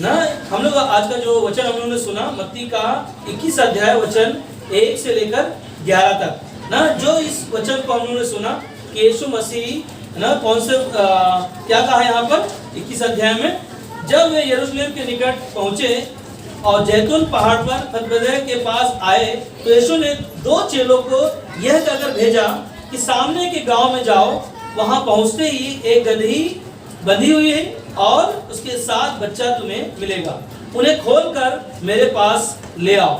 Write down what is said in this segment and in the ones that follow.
ना। हम लोग आज का जो वचन हम लोगों ने सुना मत्ती का 21 अध्याय वचन 1 से लेकर 11 तक ना। जो इस वचन को हम लोगों ने सुना कि यीशु मसीह ना कौन से क्या कहा यहाँ पर 21 अध्याय में, जब वे यरूशलेम के निकट पहुंचे और जैतून पहाड़ पर बैतफगे के पास आए तो यीशु ने 2 चेलों को यह कहकर भेजा कि सामने के गांव में जाओ, वहां पहुंचते ही एक गदही बंधी हुई है और उसके साथ बच्चा तुम्हें मिलेगा, उन्हें खोलकर मेरे पास ले आओ।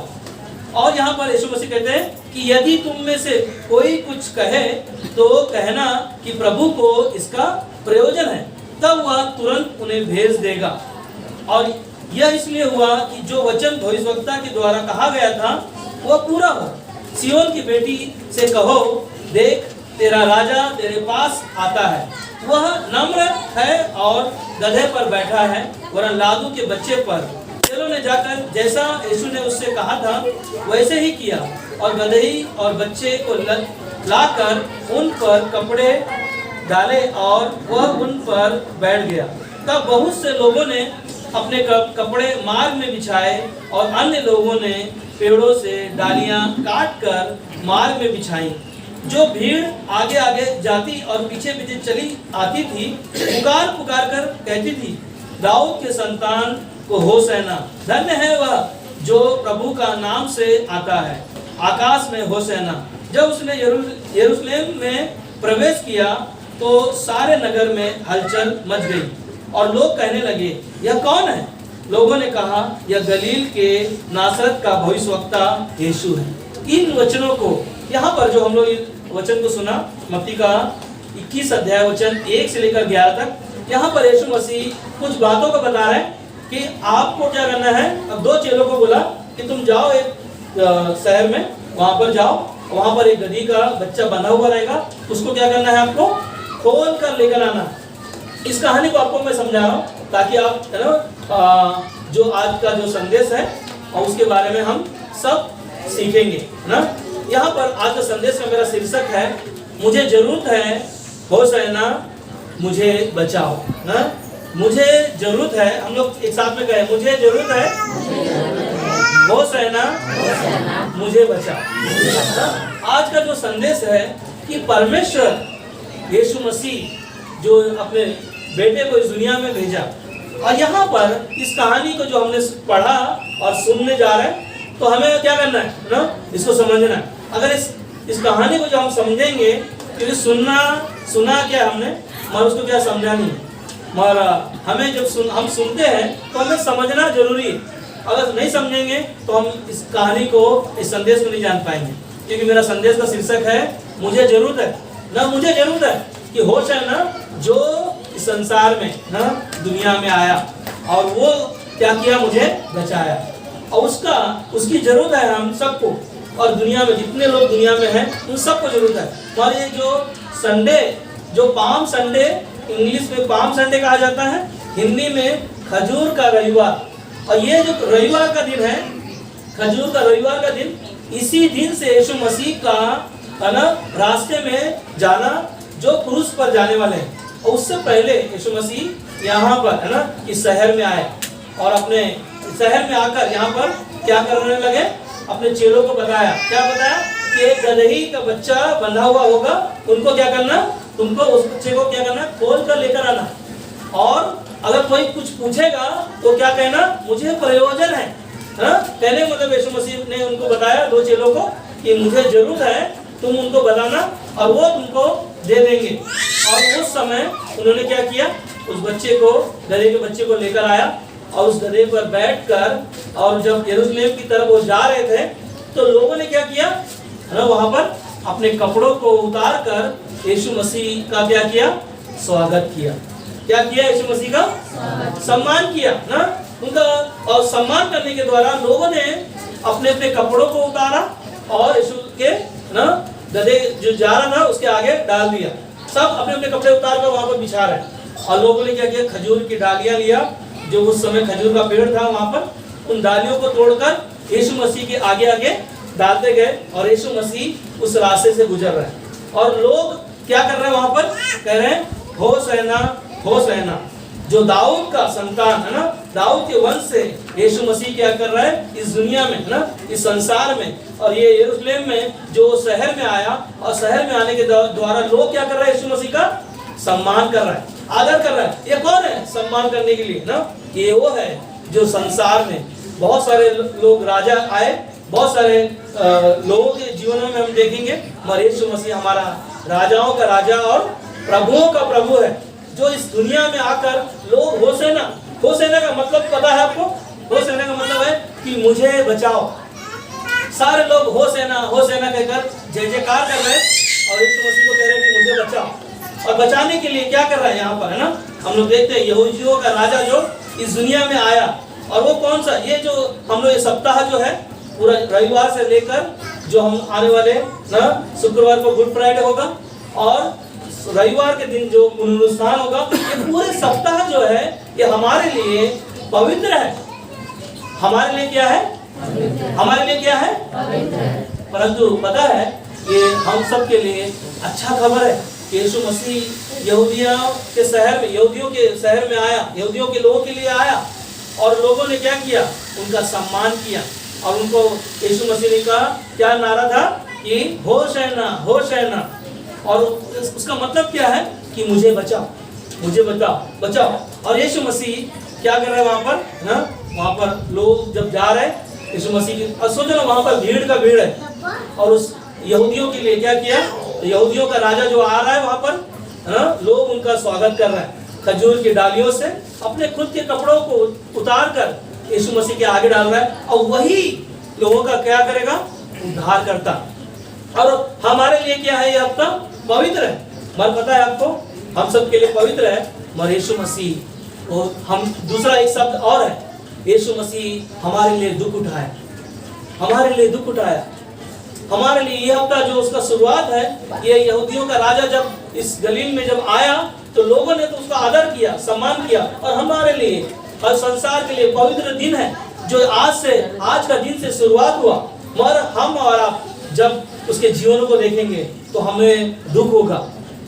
और यहाँ पर यीशु मसीह कहते हैं कि यदि तुम में से कोई कुछ कहे तो कहना कि प्रभु को इसका प्रयोजन है, तब वह तुरंत उन्हें भेज देगा। और यह इसलिए हुआ कि जो वचन भविष्यवक्ता के द्वारा कहा गया था वह पूरा हो। सिय्योन की बेटी से कहो, देख तेरा राजा तेरे पास आता है, वह नम्र है और गधे पर बैठा है, वरन लादू के बच्चे पर। चेलों ने जाकर जैसा यीशु ने उससे कहा था वैसे ही किया और गदही और बच्चे को लाकर उन पर कपड़े डाले और वह उन पर बैठ गया। तब बहुत से लोगों ने अपने कपड़े मार्ग में बिछाए और अन्य लोगों ने पेड़ों से डालियां काट कर मार्ग में बिछाई। जो भीड़ आगे आगे जाती और पीछे पीछे चली आती थी, पुकार पुकार कर कहती थी, दाऊद के संतान को होसैना, धन्य है वह जो प्रभु का नाम से आता है, आकाश में होसैना। जब उसने यरूशलेम में प्रवेश किया तो सारे नगर में हलचल मच गई और लोग कहने लगे, यह कौन है? लोगों ने कहा, यह गलील के नासरत का भविष्यवक्ता यीशु है। इन वचनों को यहाँ पर जो हम लोग वचन को सुना मत्ती का 21 अध्याय वचन 1 से लेकर 11 तक, यहाँ पर यीशु मसीह कुछ बातों को बता रहे हैं कि आपको क्या करना है। अब 2 चेलों को बोला कि तुम जाओ एक शहर में, वहां पर जाओ, वहां पर एक गधी का बच्चा बंधा हुआ रहेगा, उसको क्या करना है, आपको खोल कर लेकर आना। इस कहानी को आपको मैं समझा रहा हूँ ताकि आप है ना जो आज का जो संदेश है और उसके बारे में हम सब सीखेंगे ना। यहाँ पर आज का संदेश का मेरा शीर्षक है, मुझे जरूरत है होसैना मुझे बचाओ ना। मुझे जरूरत है, हम लोग एक साथ में कहें, मुझे जरूरत है होसैना मुझे बचाओ। आज का जो संदेश है कि परमेश्वर यीशु मसीह जो अपने बेटे को इस दुनिया में भेजा, और यहाँ पर इस कहानी को जो हमने पढ़ा और सुनने जा रहे हैं तो हमें क्या करना है ना, इसको समझना है। अगर इस कहानी को जो हम समझेंगे, क्योंकि सुना क्या हमने मगर उसको क्या समझा नहीं, मगर हमें जब हम सुनते हैं तो हमें समझना जरूरी है। अगर नहीं समझेंगे तो हम इस कहानी को, इस संदेश को नहीं जान पाएंगे। क्योंकि मेरा संदेश का शीर्षक है, मुझे जरूरत है ना, मुझे जरूरत है कि होसैना जो इस संसार में ना दुनिया में आया और वो क्या किया, मुझे बचाया। और उसकी जरूरत है हम सबको, और दुनिया में जितने लोग दुनिया में हैं उन सबको जरूरत है। और ये जो संडे, जो पाम संडे, इंग्लिश में पाम संडे कहा जाता है, हिंदी में खजूर का रविवार। और ये जो रविवार का दिन है, खजूर का रविवार का दिन, इसी दिन से यीशु मसीह का है ना रास्ते में जाना, जो क्रूस पर जाने वाले हैं। और उससे पहले यीशु मसीह यहाँ पर है ना इस शहर में आए और अपने शहर में आकर यहाँ पर क्या करने लगे, अपने चेलों को बताया। क्या बताया कि एक गदही का बच्चा बंधा हुआ होगा, उनको क्या करना, तुमको उस बच्चे को क्या करना, खोल कर लेकर आना। और अगर कोई कुछ पूछेगा तो क्या कहना, मुझे प्रयोजन है ना। कहने मतलब यीशु मसीह ने उनको बताया 2 चेलों को कि मुझे जरूरत है, तुम उनको बताना और वो तुमको दे देंगे। और उस समय उन्होंने क्या किया, उस बच्चे को, गधे के बच्चे को लेकर आया और उस गधे पर बैठकर, और जब यरूशलेम की तरफ वो जा रहे थे तो लोगों ने क्या किया ना, वहां पर अपने कपड़ों को उतार कर यीशु मसीह का क्या किया, स्वागत किया। क्या किया, यीशु मसीह का सम्मान किया ना उनका। और सम्मान करने के द्वारा लोगों ने अपने अपने कपड़ों को उतारा और यीशु के ना गधे जो जा रहा था उसके आगे डाल दिया। सब अपने अपने कपड़े उतार कर वहां पर बिछा रहे। और लोगों ने क्या किया, खजूर की डालियां लिया, जो उस समय खजूर का पेड़ था वहां पर, उन डालियों को तोड़कर यीशु मसीह के आगे आगे डालते गए और यीशु मसीह उस रास्ते से गुजर रहे हैं। और लोग क्या कर रहे हैं, वहां पर कह रहे हैं होसैना होसैना। जो दाऊद का संतान है ना, दाऊद के वंश से यीशु मसीह क्या कर रहा है इस दुनिया में, है ना, इस संसार में। और ये यरूशलेम में जो शहर में आया, और शहर में आने के द्वारा लोग क्या कर रहे हैं, यीशु मसीह का सम्मान कर रहा है, आदर कर रहा है। ये कौन है सम्मान करने के लिए ना? ये वो है जो संसार में बहुत सारे लोग राजा आए, बहुत सारे लोगों के जीवन में हम देखेंगे, मगर यीशु मसीह हमारा राजाओं का राजा और प्रभुओं का प्रभु है, जो इस दुनिया में आकर लोग होसेना, होसेना का मतलब पता है आपको? होसेना का मतलब है कि मुझे बचाओ। सारे लोग होसेना होसेना कहकर जय जयकार कर रहे हैं, और यीशु मसीह को कह रहे हैं कि मुझे बचाओ। और बचाने के लिए क्या कर रहा है यहाँ पर, है ना? हम लोग देखते हैं यहूदियों का राजा जो इस दुनिया में आया, और वो कौन सा, ये जो हम लोग ये सप्ताह जो है पूरा रविवार से लेकर जो हम आने वाले ना शुक्रवार को गुड फ्राइडे होगा, और रविवार के दिन जो पुनरुत्थान होगा, ये पूरे सप्ताह जो है ये हमारे लिए पवित्र है। हमारे लिए क्या है? हमारे लिए क्या है? परंतु पता है ये हम सब के लिए अच्छा खबर है कि यीशु मसीह यहूदियों के शहर में, यहूदियों के शहर में आया, यहूदियों के लोगों के लिए आया, और लोगों ने क्या किया? उनका सम्मान किया, और उनको यीशु मसीह ने कहा, क्या नारा था कि होशैना होशैना, और उसका मतलब क्या है कि मुझे बचाओ, मुझे बचाओ, बचाओ। और यीशु मसीह क्या कर रहे हैं वहां पर ना? वहां पर लोग जब जा रहे हैं यीशु मसीह की, और सोचो ना वहां पर भीड़ का भीड़ है, और उस यहूदियों के लिए क्या किया? यहूदियों का राजा जो आ रहा है वहां पर, है ना, लोग उनका स्वागत कर रहे हैं खजूर की डालियों से, अपने खुद के कपड़ों को उतार कर यीशु मसीह के आगे डाल रहा है, और वही लोगों का क्या करेगा? उद्धार करता। और हमारे लिए क्या है? ये हफ्ता पवित्र है। मगर पता है आपको, हम सब के लिए पवित्र है, मगर यीशु मसीह, और हम दूसरा एक शब्द और है, यीशु मसीह हमारे लिए दुख उठाया, हमारे लिए दुख उठाया, हमारे लिए। ये हफ्ता जो उसका शुरुआत है, ये यहूदियों का राजा जब इस गलील में जब आया, तो लोगों ने तो उसका आदर किया, सम्मान किया, और हमारे लिए और संसार के लिए पवित्र दिन है, जो आज का दिन से शुरुआत हुआ। मगर हम और आप जब उसके जीवन को देखेंगे तो हमें दुख होगा,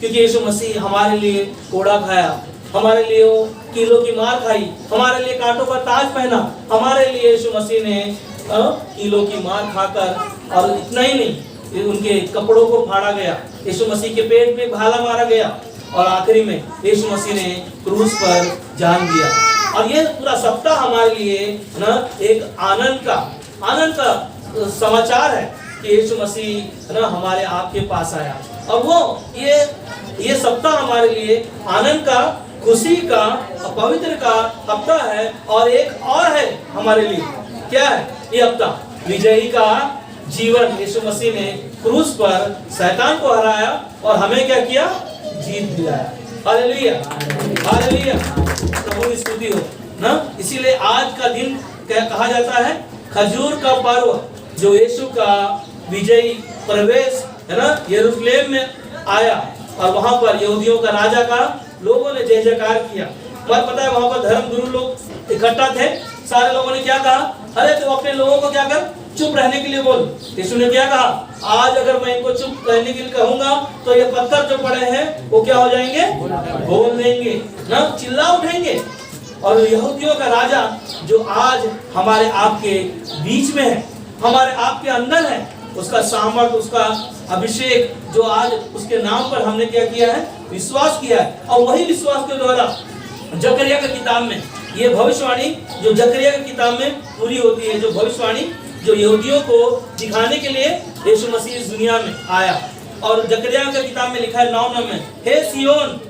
क्योंकि यीशु मसीह हमारे लिए कोड़ा खाया, हमारे लिए वो कीलों की मार खाई, हमारे लिए कांटों का ताज पहना, हमारे लिए यीशु मसीह ने कीलों की मार खाकर, और इतना ही नहीं, उनके कपड़ों को फाड़ा गया, यीशु मसीह के पेट में भाला मारा गया, और आखिरी में यीशु मसीह ने क्रूस पर जान दिया। और ये पूरा सप्ताह हमारे लिए ना एक आनंद का समाचार है कि यीशु मसीह ना हमारे आपके पास आया, और वो ये सप्ताह हमारे लिए आनंद का, खुशी का, पवित्र का हफ्ता है। और एक और है हमारे लिए, क्या है ये हफ्ता? विजयी का जीवन। यीशु मसीह ने क्रूस पर शैतान को हराया और हमें क्या किया? जीत दिलाया। हालेलुया, हालेलुया, प्रभु की स्तुति हो ना। इसीलिए आज का दिन क्या कहा जाता है? खजूर का पर्व, जो यीशु का विजयी प्रवेश है ना यरूशलेम में आया, और वहां पर यहूदियों का राजा का लोगों ने जय जयकार किया। पर पता है वहां पर धर्म गुरु लोग इकट्ठा थे, सारे लोगों ने क्या कहा? अरे तो अपने लोगों को क्या कर, चुप रहने के लिए बोल। यीशु ने क्या कहा? आज अगर मैं इनको चुप रहने के लिए कहूंगा तो ये पत्थर जो पड़े हैं वो क्या हो जाएंगे? बोल देंगे ना, चिल्ला उठेंगे। और यहूदियों का राजा जो आज हमारे आपके बीच में है, हमारे आपके अंदर है, उसका सामर्थ, उसका अभिषेक जो आज उसके नाम पर हमने क्या किया है? विश्वास किया है। और वही विश्वास के द्वारा जकरिया की किताब में ये भविष्यवाणी जो जकरिया की किताब में पूरी होती है, जो भविष्यवाणी जो यहूदियों को दिखाने के लिए यीशु मसीह इस दुनिया में आया। और जकरिया की किताब में लिखा है 9 में, हे सियोन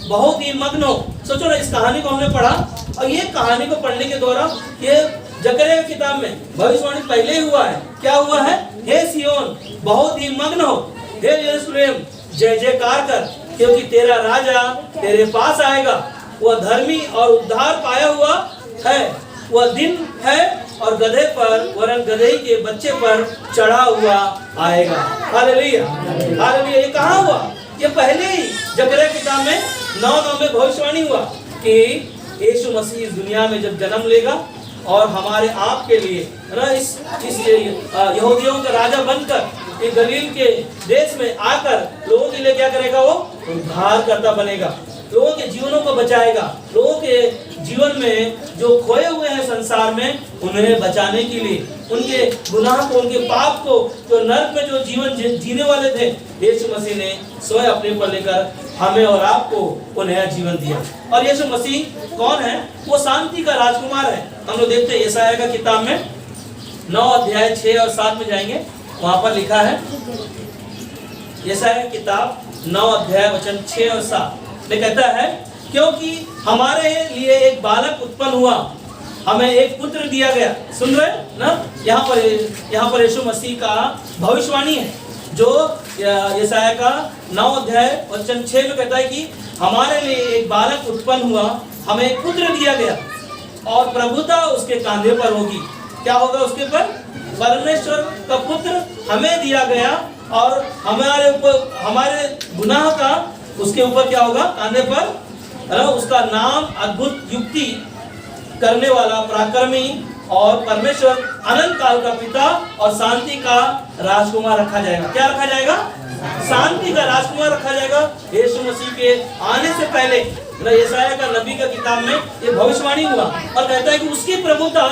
बहुत ही मग्न हो। सोचो ना, इस कहानी को हमने पढ़ा, और ये कहानी को पढ़ने के द्वारा ये जकरिया की किताब में भविष्यवाणी पहले ही हुआ है। क्या हुआ है? हे सियोन बहुत ही मग्न हो, हे यरूशलेम जय जयकार कर, क्योंकि तेरा राजा तेरे पास आएगा, वह धर्मी और उद्धार पाया हुआ है, वह दिन है और गधे पर, वरन गधे के बच्चे पर चढ़ा हुआ आएगा। Hallelujah, hallelujah. ये कहाँ हुआ? ये पहले ही जकरिया की किताब में 9 में भविष्यवाणी हुआ कि यीशु मसीह इस दुनिया में जब जन्म लेगा और हमारे आप के लिए ना इस यहूदियों का राजा बनकर गलील के देश में आकर लोगों के लिए क्या करेगा? वो उद्धार करता बनेगा। लोगों के जीवनों को बचाएगा, लोगों के जीवन में जो खोए हुए हैं संसार में उन्हें बचाने के लिए, उनके गुनाह को, उनके पाप को, जो नरक में जो जीवन जीने वाले थे, यीशु मसीह ने स्वयं अपने पर लेकर हमें और आपको वो नया जीवन दिया। और यीशु मसीह कौन है? वो शांति का राजकुमार है। हम लोग देखते हैं यशायाह का किताब में 9 अध्याय 6 और 7 में जाएंगे, वहां पर लिखा है, यशायाह किताब 9 अध्याय वचन 6 और 7 में कहता है, क्योंकि हमारे लिए एक बालक उत्पन्न हुआ, हमें एक पुत्र दिया गया। सुन रहे ना? यहाँ पर यीशु मसीह का भविष्यवाणी है, जो यशायाह का 9 अध्याय वचन 6 में कहता है कि हमारे लिए एक बालक उत्पन्न हुआ, हमें एक पुत्र दिया गया और प्रभुता उसके कांधे पर होगी। क्या होगा उसके पर? परमेश्वर का पुत्र हमें दिया गया और हमारे ऊपर, हमारे गुनाह का उसके ऊपर क्या होगा? कांधे पर। उसका नाम अद्भुत युक्ति करने वाला, पराक्रमी और परमेश्वर, अनंत काल का पिता और शांति का राजकुमार रखा जाएगा। क्या रखा जाएगा? शांति का राजकुमार रखा जाएगा। यीशु मसीह के आने से पहले यशायाह का नबी का किताब में ये भविष्यवाणी हुआ और कहता है कि उसकी प्रभुता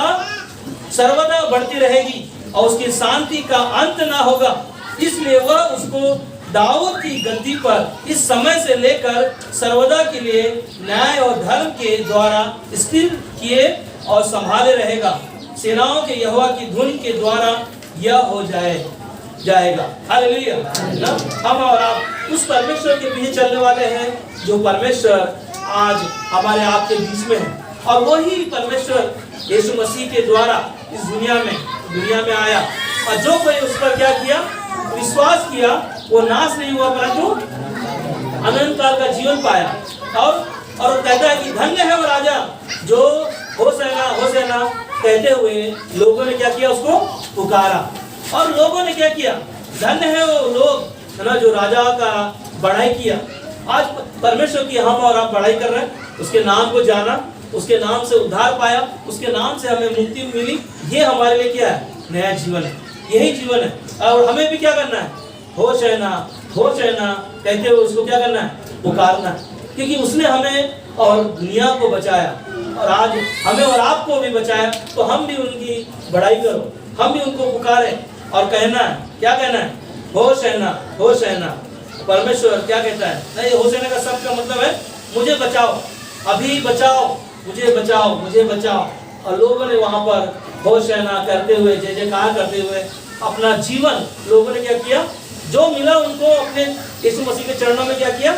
सर्वदा बढ़ती रहेगी और उसकी शांति का अंत ना होगा। इसलिए वह उसको दाऊद की गद्दी पर इस समय से लेकर सर्वदा के लिए न्याय और धर्म के द्वारा स्थिर किए और संभाले रहेगा। सेनाओं के यहोवा की धुन के द्वारा यह हो जाएगा। हालेलुया। हम और आप उस परमेश्वर के पीछे चलने वाले हैं, जो परमेश्वर आज हमारे आपके बीच में है, और वही परमेश्वर यीशु मसीह के द्वारा इस दुनिया में आया, और जो कोई उस पर क्या किया? विश्वास किया, वो नाश नहीं हुआ परंतु अनंत काल का जीवन पाया। और कहता है कि धन्य है वो राजा जो होशाना होशाना कहते हुए लोगों ने क्या किया? उसको पुकारा। और लोगों ने क्या किया? धन्य है वो लोग, है ना, जो राजा का बढ़ाई किया। आज परमेश्वर की हम और आप बढ़ाई कर रहे हैं, उसके नाम को जाना, उसके नाम से उद्धार पाया, उसके नाम से हमें मुक्ति मिली। ये हमारे लिए क्या है? नया जीवन है, यही जीवन है। और हमें भी क्या करना है? होशाना होशाना कहते हुए उसको क्या करना है? पुकारना है, क्योंकि उसने हमें और दुनिया को बचाया और आज हमें और आपको भी बचाया। तो हम भी उनकी बड़ाई करो, हम भी उनको पुकारे और कहना है, क्या कहना है? होशाना होशाना। परमेश्वर क्या कहता है? नहीं, होशाना का शब्द का मतलब है मुझे बचाओ, अभी बचाओ, मुझे बचाओ, मुझे बचाओ। और लोगों ने वहां पर होशाना करते हुए, जय जयकार करते हुए अपना जीवन लोगों ने क्या किया? जो मिला उनको अपने यीशु मसीह के चरणों में क्या किया?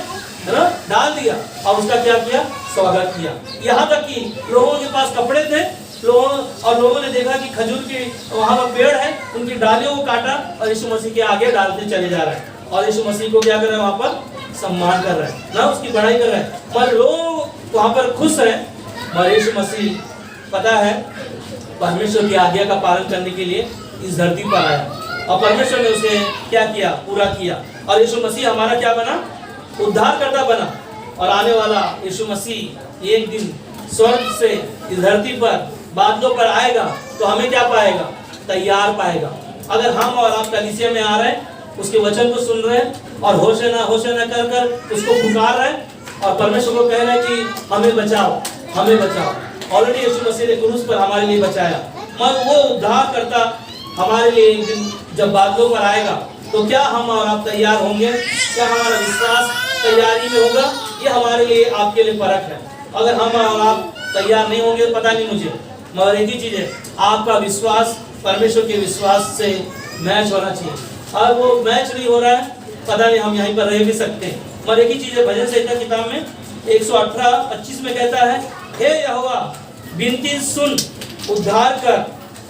है ना, डाल दिया और उसका क्या किया? स्वागत किया। यहाँ तक कि लोगों के पास कपड़े थे, लोगों ने देखा कि खजूर की वहां पर पेड़ है, उनकी डालियों को काटा और यीशु मसीह के आगे डालते चले जा रहे हैं और यीशु मसीह को क्या कर रहे हैं? वहां पर सम्मान कर रहे हैं ना, उसकी बढ़ाई कर रहे हैं। पर लोग वहां पर खुश हैं, और यीशु मसीह पता है परमेश्वर की आज्ञा का पालन करने के लिए इस धरती पर आया और परमेश्वर ने उसे क्या किया? पूरा किया। और यीशु मसीह हमारा क्या बना? उद्धारकर्ता बना। और आने वाला यीशु मसीह एक दिन स्वर्ग से इस धरती पर बादलों पर आएगा, तो हमें क्या पाएगा? तैयार पाएगा। अगर हम और आप कलीसिया में आ रहे हैं, उसके वचन को सुन रहे हैं और होशाना होशाना कर कर उसको पुकार रहे हैं और परमेश्वर को कह रहे हैं कि हमें बचाओ, हमें बचाओ। ऑलरेडी यीशु मसीह ने क्रूस पर हमारे लिए बचाया, मगर वो उद्धार करता हमारे लिए एक दिन जब बादलों पर आएगा, तो क्या हम और आप तैयार होंगे? क्या हमारा विश्वास तैयारी में होगा? ये हमारे लिए, आपके लिए परख है। अगर हम और आप तैयार नहीं होंगे तो पता नहीं मुझे, मगर एक ही चीज है, आपका विश्वास परमेश्वर के विश्वास से मैच होना चाहिए। और वो मैच नहीं हो रहा है, पता नहीं हम यहीं पर रह भी सकते हैं। मगर एक ही चीज है, भजन संहिता किताब में 118:25 में कहता है, हे यहोवा विनती सुन, उद्धार कर,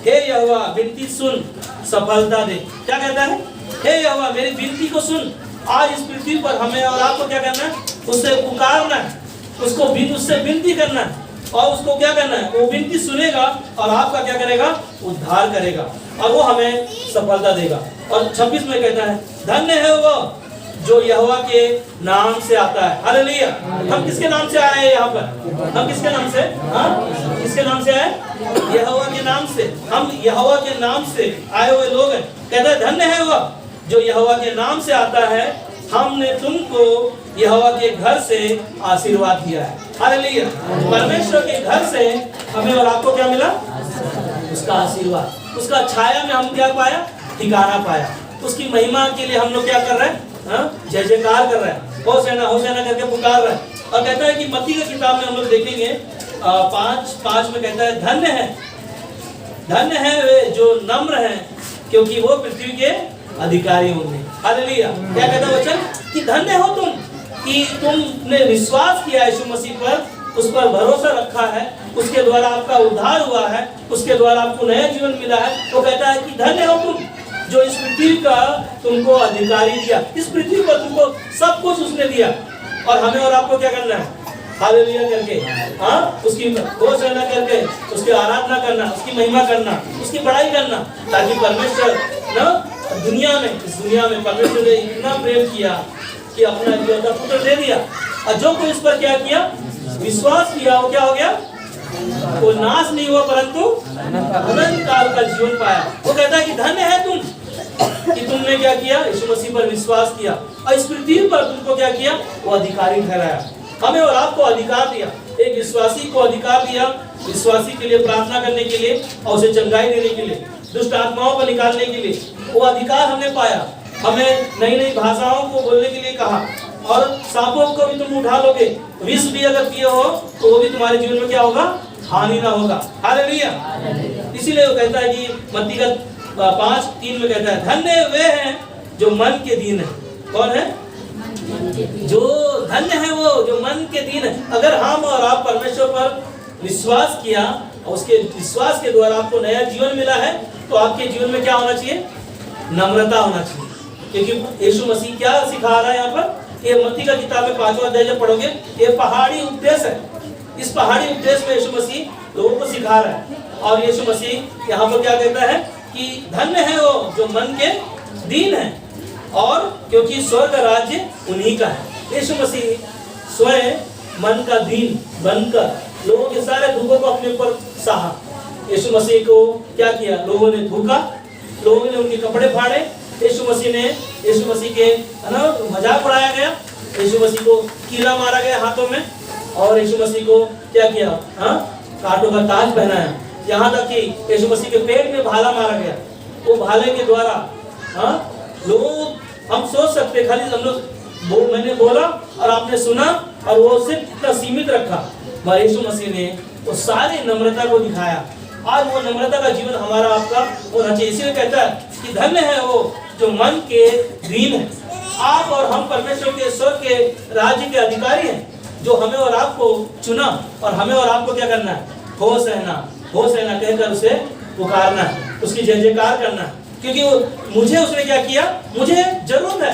हे यहोवा विनती सुन, सफलता दे। क्या कहता है? हे यहोवा मेरी विनती को सुन। आज इस पृथ्वी पर हमें और आपको क्या करना है? उससे पुकारना है, उससे विनती करना है और उसको क्या करना है? वो विनती सुनेगा और आपका क्या करेगा? उद्धार करेगा और वो हमें सफलता देगा। और 26 में कहता है, धन्य है वो जो यहोवा के नाम से आता है। हालेलुया। हम किसके नाम से आए हैं यहाँ पर? हम किसके नाम से? हाँ, किसके नाम से आए? यहोवा के नाम से। हम यहोवा के नाम से आए हुए लोग हैं। कहता है धन्य है वो जो यहोवा के नाम से आता है, हमने तुमको यहोवा के घर से आशीर्वाद दिया है। हालेलुया। परमेश्वर के घर से हमें और आपको क्या मिला? उसका आशीर्वाद, उसका छाया में हम क्या पाया? ठिकाना पाया। उसकी महिमा के लिए हम लोग क्या कर रहे हैं? जय जयकार कर रहे हैं, होशाना करके पुकार रहे हैं। और कहता है कि मत्ती की किताब में हम लोग देखेंगे 5:5 में कहता है धन्य है वे जो नम्र हैं, क्योंकि वो पृथ्वी के अधिकारी होंगे। हालेलुया। क्या कहता है वचन? कि धन्य हो तुम कि तुमने विश्वास किया यीशु मसीह पर, उस पर भरोसा रखा है, उसके द्वारा आपका उद्धार हुआ है, उसके द्वारा आपको नया जीवन मिला है। वो कहता है कि धन्य हो तुम जो इस पृथ्वी का तुमको अधिकारी दिया। इस पृथ्वी पर तुमको सब कुछ उसने दिया, और हमें और आपको क्या करना है? हालेलुया करके उसकी घोषणा करके उसकी आराधना करना, उसकी महिमा करना, उसकी बड़ाई करना, ताकि परमेश्वर ना इस दुनिया में परमेश्वर ने इतना प्रेम किया कि अपना इकलौता पुत्र दे दिया। और जो कोई इस पर क्या किया? विश्वास किया, वो क्या हो गया? वो नाश नहीं हुआ, परंतु अनंत काल का जीवन पाया। वो कहता है कि धन्य है तुम कि तुमने क्या किया? यीशु मसीह पर विश्वास किया, और इस पृथ्वी पर तुमको क्या किया? वो अधिकारी ठहराया। हमें और आपको अधिकार दिया, एक विश्वासी को अधिकार दिया, विश्वासी के लिए प्रार्थना करने के लिए, और उसे चंगाई देने के लिए, दुष्ट आत्माओं को निकालने के लिए। वो अधिकार हमने पाया। हमें नई नई भाषाओं को बोलने के लिए कहा, और सांपों को भी तुम उठा लोगे, विष भी अगर पिए हो तो वो भी तुम्हारे जीवन में क्या होगा? हानि ना होगा। हालेलुया। इसीलिए वो कहता है कि मत्ती का 5:3 में कहता है धन्य वे हैं जो मन के दीन है। कौन है? जो धन्य है वो जो मन के दीन है। अगर हम और आप परमेश्वर पर विश्वास किया, और उसके विश्वास के द्वारा आपको नया जीवन मिला है, तो आपके जीवन में क्या होना चाहिए? नम्रता होना चाहिए। क्योंकि यीशु मसीह क्या सिखा रहा है यहाँ पर? ये मत्ती का किताब में 5वां अध्याय जब पढ़ोगे, ये पहाड़ी उपदेश है। इस पहाड़ी उपदेश में यीशु मसीह लोगों को सिखा रहा है, और यीशु मसीह यहाँ पर क्या कहता है कि धन्य है वो जो मन के दीन है, और क्योंकि स्वर्ग राज्य उन्हीं का है। यीशु मसीह स्वयं मन का दीन बनकर लोगों के सारे दुखों को अपने ऊपर सहा। यीशु मसीह को क्या किया? लोगों ने धोखा, लोगों ने उनके कपड़े फाड़े, यीशु मसीह के मजाक उड़ाया गया, यीशु मसीह को कीला मारा गया हाथों में, और यीशु मसीह को क्या किया? कांटों का ताज पहनाया। यहाँ तक कि यीशु मसीह के पेट में भाला मारा गया। वो भाले के द्वारा लोग, हम सोच सकते खाली हम लोग मैंने बोला और आपने सुना, और वो सिर्फ इतना सीमित रखा, मगर यीशु मसीह ने वो सारी नम्रता को दिखाया। आज वो नम्रता का जीवन हमारा आपका होना चाहिए। इसीलिए कहता है कि धन्य है वो जो मन के दीन है। आप और हम परमेश्वर के स्वर्ग के राज्य के अधिकारी हैं, जो हमें और आपको चुना, और हमें और आपको क्या करना है? होशाना कहकर उसे पुकारना है, उसकी जय जयकार करना है। क्योंकि मुझे उसने क्या किया? मुझे जरूरत है,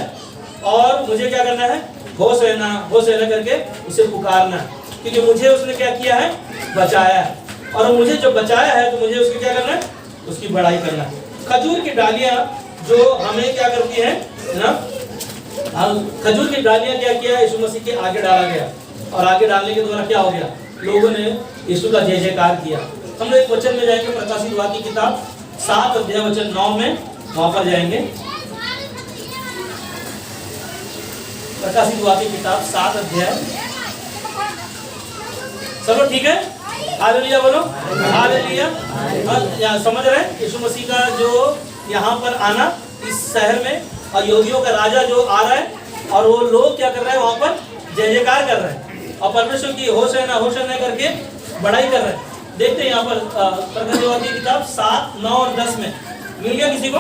और मुझे क्या करना है? होशाना करके उसे पुकारना है। क्योंकि मुझे उसने क्या किया है? बचाया है, और मुझे जो बचाया है तो मुझे उसकी क्या करना है? उसकी बड़ाई करना है। खजूर की डालियां जो हमें क्या करती है ना, खजूर की डालियां क्या किया? यीशु मसीह के आगे डाला गया, और आगे डालने के द्वारा क्या हो गया? लोगों ने यीशु का जय जयकार किया। हम लोग एक वचन में जाएंगे, प्रकाशित वाक्य की किताब 7 अध्याय वचन 9 में, वहां पर जाएंगे। प्रकाशित वाक्य की किताब 7 अध्याय। सब ठीक है? हालेलुया बोलो, हालेलुया। समझ रहे हैं यीशु मसीह का जो यहाँ पर आना इस शहर में, और योगियों का राजा जो आ रहा है, और वो लोग क्या कर रहे हैं? वहाँ पर जय जयकार कर रहे हैं, और परमेश्वर की होशाना करके बड़ाई कर रहे हैं। देखते हैं यहाँ पर प्रकाशित वाक्य की किताब 7, 9 और 10 में। मिल गया किसी को?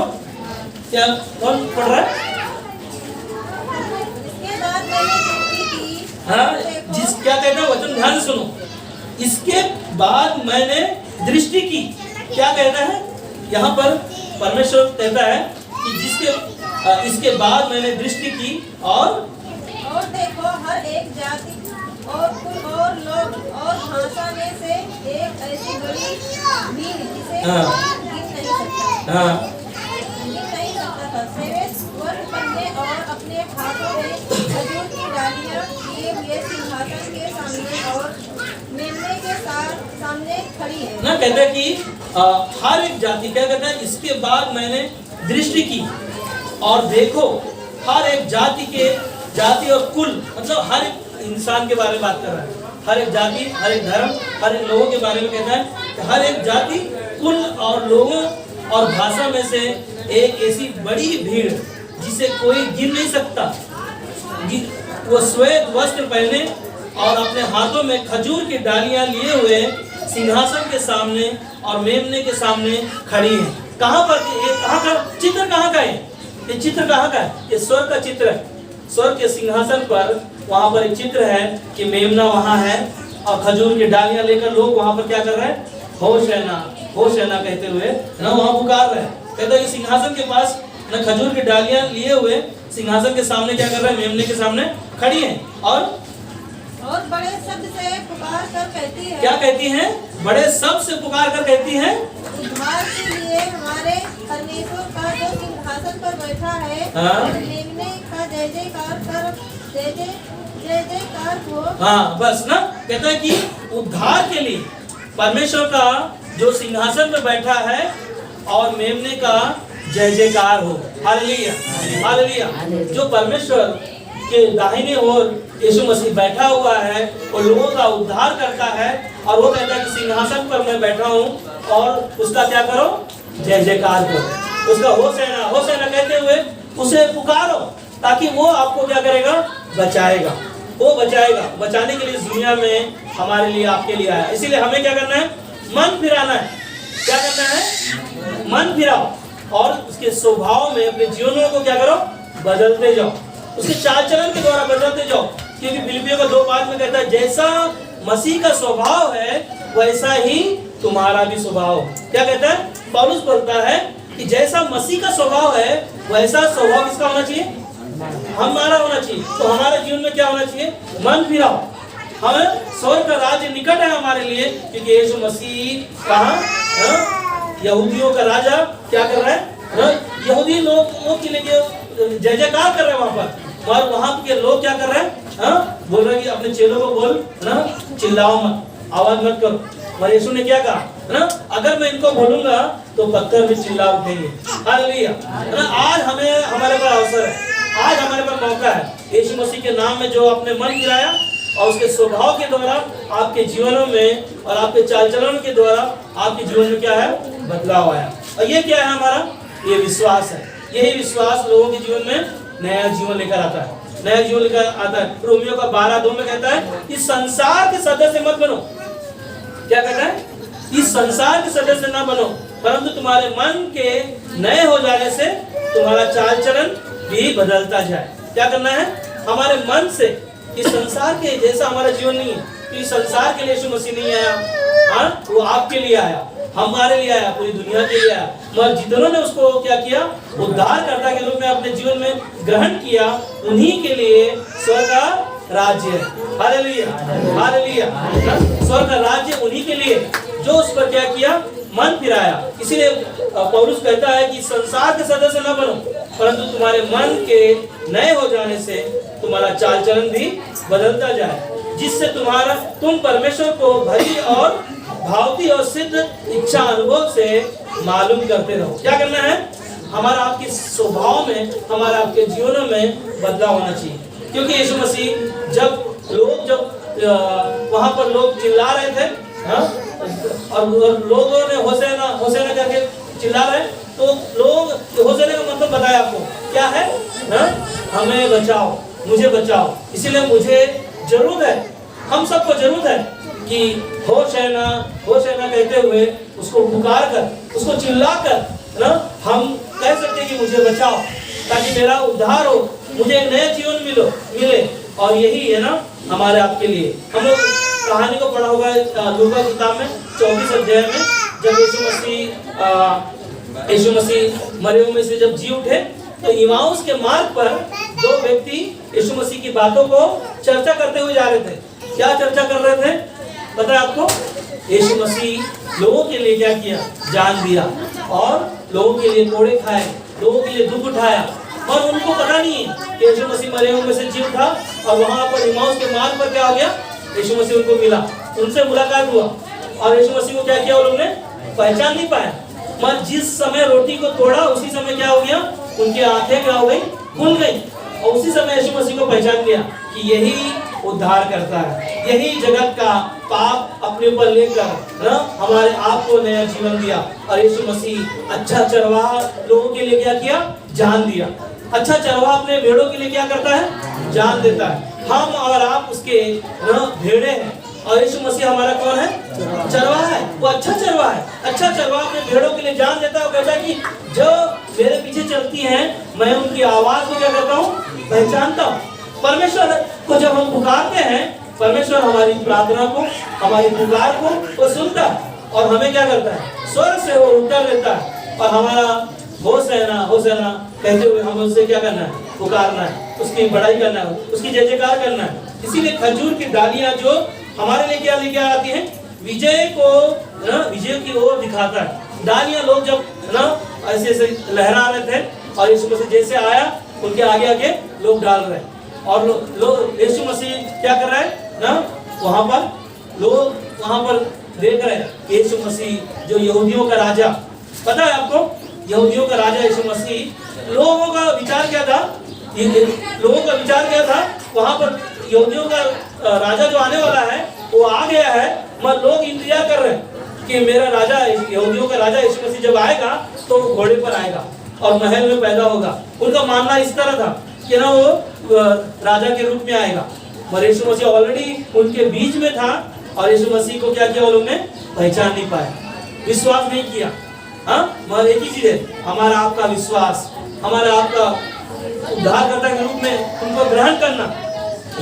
क्या कौन पढ़ रहा है? क्या कहता है वचन? ध्यान सुनो। इसके बाद मैंने दृष्टि की। क्या कहता है यहाँ पर? परमेश्वर कहता है कि इसके बाद मैंने दृष्टि की, और देखो हर एक जाति और कुल और लोग और भाषा में से एक ऐसी बड़ी भीड़ जिसे गिन नहीं सकता था। स्वर्ण पन्ने और अपने हाथों में खजूर की डालियां लिए हुए सिंहासन के सामने और मेमने के सामने खड़ी है। ना कहता है कि हर एक जाति, क्या कहता है? इसके बाद मैंने दृष्टि की, और देखो हर एक जाति और कुल, मतलब हर एक इंसान के बारे में बात कर रहा है। हर एक जाति, हर एक धर्म, हर एक लोगों के बारे में कहता है कि हर एक जाति, कुल और लोगों और भाषा में से एक ऐसी बड़ी भीड़ जिसे कोई गिन नहीं सकता, वो श्वेत वस्त्र पहने और अपने हाथों में खजूर की डालियां लिए हुए सिंहासन के सामने और मेमने के सामने खड़ी है। कहाँ पर ये, कहाँ का चित्र, कहाँ का है ये चित्र, कहाँ का है? ये स्वर्ग का चित्र है। स्वर्ग के सिंहासन पर वहां पर एक चित्र है कि मेमना वहां है और खजूर की डालियां लेकर लोग वहां पर क्या कर रहे हैं? होशैना होशैना कहते हुए ना वहां पुकार रहे हैं। कहते हैं कि सिंहासन के पास ना खजूर की डालियां लिए हुए सिंहासन के सामने क्या कर रहे हैं? मेमने के सामने खड़ी हैं और बड़े शब्द से पुकार कर कहती है। क्या कहती हैं? बड़े शब्द से पुकार कर कहती हैं, उद्धार के लिए हमारे परमेश्वर का जो सिंहासन पर बैठा है, हाँ। मेमने का जय जयकार हो। हाँ बस ना, कहता है कि उद्धार के लिए परमेश्वर का जो सिंहासन पर बैठा है और मेमने का जय जयकार हो। Hallelujah hallelujah. जो परमेश्वर के दाहिने ओर यीशु मसीह बैठा हुआ है और लोगों का उद्धार करता है और वो कहता है कि सिंहासन पर मैं बैठा हूँ और उसका क्या करो? जय जयकार करो, उसका होशैना होशैना कहते हुए उसे पुकारो, ताकि वो आपको क्या करेगा? बचाएगा। वो बचाएगा। बचाने के लिए इस दुनिया में हमारे लिए, आपके लिए आया। इसीलिए हमें क्या करना है? मन फिराना है। क्या करना है? मन फिराओ और उसके स्वभाव में अपने जीवनों को क्या करो? बदलते जाओ, उसके चाल चलन के द्वारा बदलते जाओ। क्योंकि फिलिपियों का 2:5 में कहता है जैसा मसीह का स्वभाव है वैसा ही तुम्हारा भी स्वभाव। क्या कहता है? पौलुस बोलता है कि जैसा मसीह का स्वभाव है वैसा स्वभाव किसका होना चाहिए? हमारा होना चाहिए। तो हमारे जीवन में क्या होना चाहिए? मन फिराओ। हमें स्वर्ग का राज्य निकट है हमारे लिए, क्योंकि यीशु मसीह कहाँ? यहूदियों का राजा क्या कर रहा है? यहूदी लोगों के लिए जय जयकार कर रहे हैं वहां पर, और वहां के लोग क्या कर रहे हैं? बोल रहे हैं कि अपने चेलों को बोल ना, चिल्लाओ मत, आवाज मत करो। और यीशु ने क्या कहा ना? अगर मैं इनको बोलूंगा तो पत्थर भी चिल्ला उठेंगे। हालेलुया। आज हमें, हमारे पास अवसर है, आज हमारे पास मौका है। यीशु मसीह के नाम में जो आपने मन गिराया और उसके स्वभाव के द्वारा आपके जीवनों में और आपके चाल चलन के द्वारा आपके जीवन में क्या है? बदलाव आया। और ये क्या है? हमारा ये विश्वास है। यही विश्वास लोगों के जीवन में नया जीवन लेकर आता है, नया जीवन लेकर आता है। रोमियो का 12:2 में कहता है इस संसार के सदस्य मत बनो। क्या कहता है? इस संसार के सदस्य ना बनो, परंतु तुम्हारे मन के नए हो जाने से तुम्हारा चाल चलन भी बदलता जाए। क्या करना है? हमारे मन से, इस संसार के जैसा हमारा जीवन नहीं है। तो इस संसार के लिए यीशु मसीह नहीं आया, हाँ, वो आपके लिए आया, हमारे लिए आया, पूरी दुनिया के लिए आया। मगर जितनों ने उसको क्या किया? उद्धारकर्ता के रूप में अपने जीवन में ग्रहण किया, उन्हीं के लिए स्वर्ग का राज्य है। Hallelujah hallelujah. स्वर्ग का राज्य उन्हीं के लिए जो उस पर क्या किया? मन फिराया। इसीलिए पौलुस कहता है कि संसार के सदस्य न बनो, परंतु तुम्हारे मन के नए हो जाने से तुम्हारा चाल चलन भी बदलता जाए, जिससे तुम परमेश्वर को भली और भावती और सिद्ध इच्छा अनुभव से मालूम करते रहो। क्या करना है? हमारा आपके स्वभाव में, हमारा आपके जीवनों में बदलाव होना चाहिए। क्योंकि यीशु मसीह जब वहां पर लोग चिल्ला रहे थे, हाँ, और लोगों ने होशैना होशैना करके चिल्ला रहे, तो लोग होशैना का मतलब बताया आपको क्या है? हाँ? हमें बचाओ, मुझे बचाओ। इसीलिए मुझे जरूरत है, हम सबको जरूरत है कि होशैना होशैना कहते हुए उसको पुकार कर, उसको चिल्ला कर ना हम कह सकते हैं कि मुझे बचाओ, ताकि मेरा उद्धार हो, मुझे एक नया जीवन मिले। और यही है ना हमारे आपके लिए। हम लोग कहानी को पढ़ा होगा लूका किताब में 24 अध्याय में, जब यीशु मसीह मरे हुए में से जब जी उठे, तो इमाउस के मार्ग पर 2 व्यक्ति यीशु मसीह की बातों को चर्चा करते हुए जा रहे थे। क्या चर्चा कर रहे थे पता है आपको? यीशु मसीह लोगों के लिए क्या किया? जान दिया, और लोगों के लिए कोड़े खाए, लोगों के लिए दुख उठाया। और उनको पता नहीं है कि यीशु मसीह मरे हुए में से जी उठा, और वहां पर इमाउस के मार्ग पर क्या हो गया? यीशु मसीह उनको मिला, उनसे मुलाकात हुआ, और यीशु मसीह को क्या किया? वो लोग ने पहचान नहीं पाया। मगर जिस समय रोटी को तोड़ा उसी समय क्या हो गया? उनकी आंखें क्या हो गई? खुल गई और उसी समय यीशु मसीह को पहचान लिया कि यही उद्धार करता है, यही जगत का पाप अपने ऊपर लेकर ना हमारे आप को नया जीवन दिया। और यीशु मसीह अच्छा चरवाहा लोगों के लिए क्या किया? जान दिया। अच्छा चरवाहा अपने भेड़ों के लिए क्या करता है? जान देता है। हम और आप उसके भेड़े हैं और यीशु मसीह हमारा कौन है? चरवाहा है। वो अच्छा चरवाहा है। अच्छा चरवाहा अपने भेड़ों के लिए जान देता है और कहता है कि जो मेरे पीछे चलती हैं मैं उनकी आवाज को क्या करता हूँ? पहचानता हूँ। परमेश्वर को जब हम पुकारते हैं, परमेश्वर हमारी प्रार्थना को, हमारी पुकार को वो सुनता है और हमें क्या करता है? स्वर्ग से वो उत्तर देता है और हमारा होसैना होसैना कहते हुए हम उससे क्या करना है? पुकारना है, उसकी बड़ाई करना है, उसकी जय जयकार करना है। इसीलिए खजूर की डालियां जो हमारे लिए क्या लेके आती हैं? विजय को विजय की ओर दिखाता है। डालियां लोग जब ऐसे ऐसे लहरा रहे थे और यीशु मसीह जैसे आया उनके आगे आगे लोग डाल रहे हैं और लोग यीशु मसीह क्या कर रहा है ना? वहां पर लोग वहां पर देख रहे हैं यीशु मसीह जो यहूदियों का राजा। पता है आपको यहूदियों का राजा यीशु मसीह, लोगों का विचार क्या था? लोगों का विचार क्या था? वहां पर यहूदियों का राजा जो आने वाला है वो आ गया है, मगर लोग इंतजार कर रहे हैं कि मेरा राजा, यहूदियों का राजा यीशु मसीह जब आएगा तो वो घोड़े पर आएगा और महल में पैदा होगा। उनका मानना इस तरह था कि ना वो राजा के रूप में आएगा, मगर यीशु मसीह ऑलरेडी उनके बीच में था और यीशु मसीह को क्या किया? वो लोग ने पहचान नहीं पाया, विश्वास नहीं किया। हाँ, मगर एक ही चीज है, हमारा आपका विश्वास, हमारा आपका उद्धारकर्ता के रूप में उनको ग्रहण करना,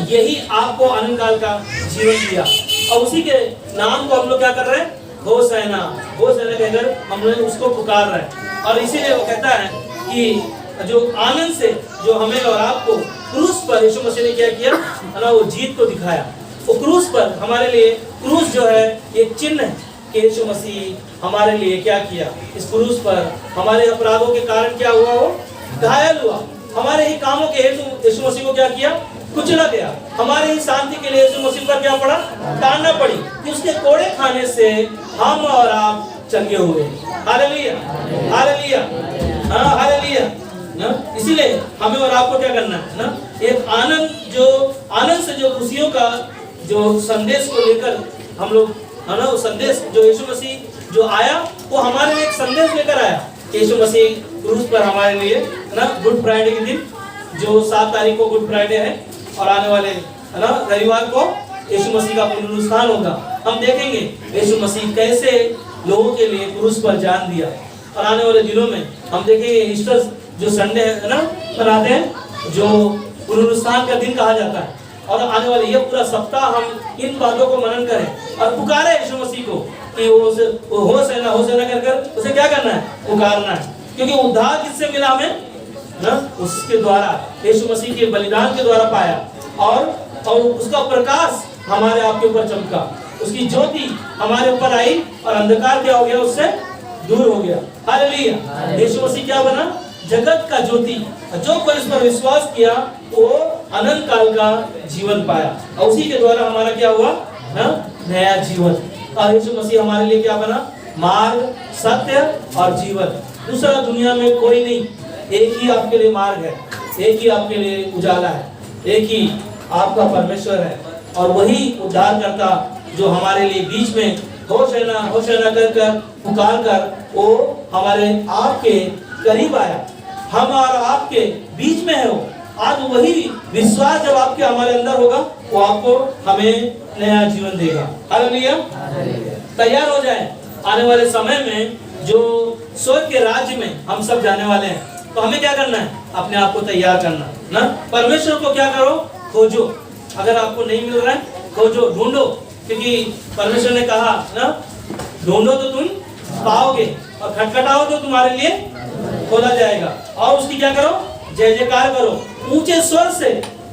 यही आपको अनंत काल का जीवन दिया। और उसी के नाम को हम लोग क्या कर रहे हैं? होसैना, होसैना कहकर हम लोग उसको पुकार रहे हैं। और इसीलिए वो कहता है कि जो आनंद से जो हमें और आपको क्रूस पर यीशु मसीह ने क्या किया ना, वो जीत को दिखाया। वो क्रूस पर हमारे लिए, क्रूस जो है एक चिन्ह है कि यीशु मसीह हमारे लिए क्या किया। इस क्रूस पर हमारे अपराधों के कारण क्या हुआ? वो घायल हुआ। हमारे ही कामों के हेतु यीशु मसीह को क्या किया? कुचला गया। हमारे ही शांति के लिए यीशु मसीह पर क्या पड़ा? ताड़ना पड़ी कि उसके कोड़े खाने से हम और आप चंगे हुए। हालेलुया, हालेलुया, हाँ हालेलुया। इसीलिए हमें और आपको क्या करना है ना? एक आनंद से जो खुशियों का जो संदेश को लेकर हम लोग है ना, वो संदेश जो यीशु मसीह जो आया वो हमारे लिए एक संदेश लेकर आया। यीशु मसीह क्रूस पर हमारे लिए ना गुड फ्राइडे के दिन, जो 7 तारीख को गुड फ्राइडे है और आने वाले है ना रविवार को यीशु मसीह का पुनरुत्थान होगा। हम देखेंगे यीशु मसीह कैसे लोगों के लिए क्रूस पर जान दिया। और आने वाले दिनों में हम देखेंगे ईस्टर जो संडे है ना मनाते हैं, जो पुनरुत्थान का दिन कहा जाता है। और आने वाले ये पूरा सप्ताह हम इन बातों को मनन करें और पुकारे यीशु मसीह को कि वो होसैना होसैना कर उसे क्या करना है? पुकारना है। क्योंकि उद्धार किससे मिला हमें ना? उसके द्वारा, यीशु मसीह के बलिदान के द्वारा पाया और उसका प्रकाश हमारे आपके ऊपर चमका, उसकी ज्योति हमारे ऊपर आई और अंधकार क्या हो गया? उससे दूर हो गया। हालेलुया। यीशु मसीह क्या बना? जगत का ज्योति। जो कोई इस पर विश्वास किया वो अनंत काल का जीवन पाया और उसी के द्वारा हमारा क्या हुआ ना? नया जीवन। और यीशु मसीह हमारे लिए क्या बना? मार्ग, सत्य और जीवन। दूसरा दुनिया में कोई नहीं, एक ही आपके लिए मार्ग है, एक ही आपके लिए उजाला है, एक ही आपका परमेश्वर है और वही उद्धार करता जो हमारे लिए बीच में होशना होशना कर पुकार कर वो हमारे आपके करीब आया, हम और आपके बीच में है। वो आज वही विश्वास जब आपके हमारे अंदर होगा वो आपको हमें नया जीवन देगा। हालेलुया। तैयार हो जाए, आने वाले समय में जो स्वर्ग के राज्य में हम सब जाने वाले हैं। तो हमें क्या करना है? अपने आप को तैयार करना ना। परमेश्वर को क्या करो? खोजो। अगर आपको नहीं मिल रहा है खोजो, ढूंढो, क्योंकि परमेश्वर ने कहा ना, ढूंढो तो तुम पाओगे और खटखटाओ तो तुम्हारे लिए खोला जाएगा। और उसकी क्या करो? जय जयकार करो, ऊंचे स्वर से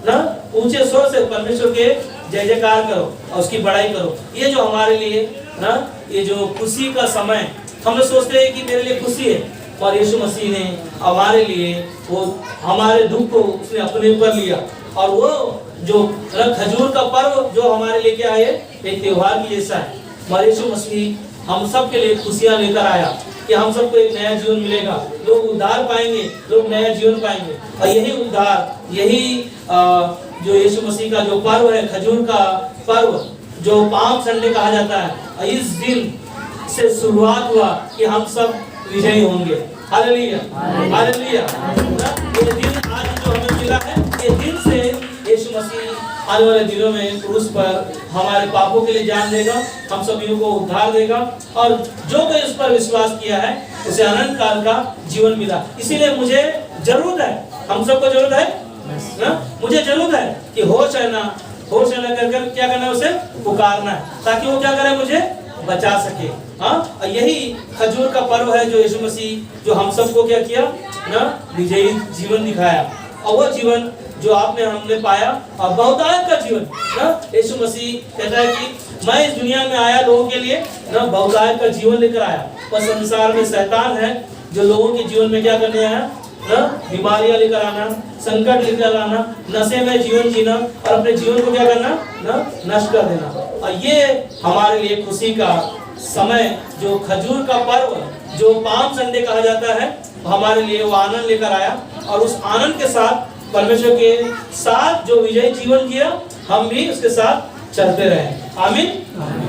ना, ऊंचे स्वर से परमेश्वर के जय जयकार करो और उसकी बड़ाई करो। ये जो हमारे लिए ना, ये जो खुशी का समय, हम लोग सोचते हैं कि मेरे लिए खुशी है, और यीशु मसीह ने हमारे लिए वो हमारे दुख को उसने अपने ऊपर लिया। और वो जो खजूर का पर्व जो हमारे लिए क्या है? एक त्योहार की जैसा है। हमारे यीशु मसीह हम सब के लिए खुशियां लेकर आया कि हम सबको एक नया जीवन मिलेगा, लोग उद्धार पाएंगे, लोग नया जीवन पाएंगे। और यही उद्धार, यही जो यीशु मसीह का जो पर्व है, खजूर का पर्व जो पाम संडे कहा जाता है, और इस दिन से शुरुआत हुआ कि हम सब विजयी होंगे। Hallelujah, hallelujah. ये दिन आज जो हमें मिला है, ये दिन से यीशु मसीह आने वाले दिनों में क्रूस पर हमारे पापों के लिए जान देगा, हम सभी को उद्धार देगा, और जो कोई उस पर विश्वास किया है उसे अनंत काल का जीवन मिला। इसीलिए मुझे जरूरत है, हम सबको जरूरत है ना, मुझे जरूरत है कि होशाना कर क्या करना है, उसे पुकारना है, ताकि वो क्या करे, मुझे बचा सके। हाँ, और यही खजूर का पर्व है जो यीशु मसीह जो हम सबको क्या किया ना, विजयी जीवन दिखाया। और वो जीवन जो आपने हमने पाया, और बहुतायत का जीवन ना, यीशु मसीह कहता है कि मैं इस दुनिया में आया लोगों के लिए ना, बहुतायत का जीवन लेकर आया। और संसार में शैतान है जो लोगों के जीवन में क्या करने आया ना, बीमारियां लेकर आना, संकट लेकर आना, नशे में जीवन जीना, और अपने जीवन को क्या करना ना, नष्ट कर देना। और ये हमारे लिए खुशी का समय, जो खजूर का पर्व जो पाम संडे कहा जाता है, हमारे लिए वो आनंद लेकर आया। और उस आनंद के साथ, परमेश्वर के साथ जो विजय जीवन किया, हम भी उसके साथ चलते रहे। आमीन।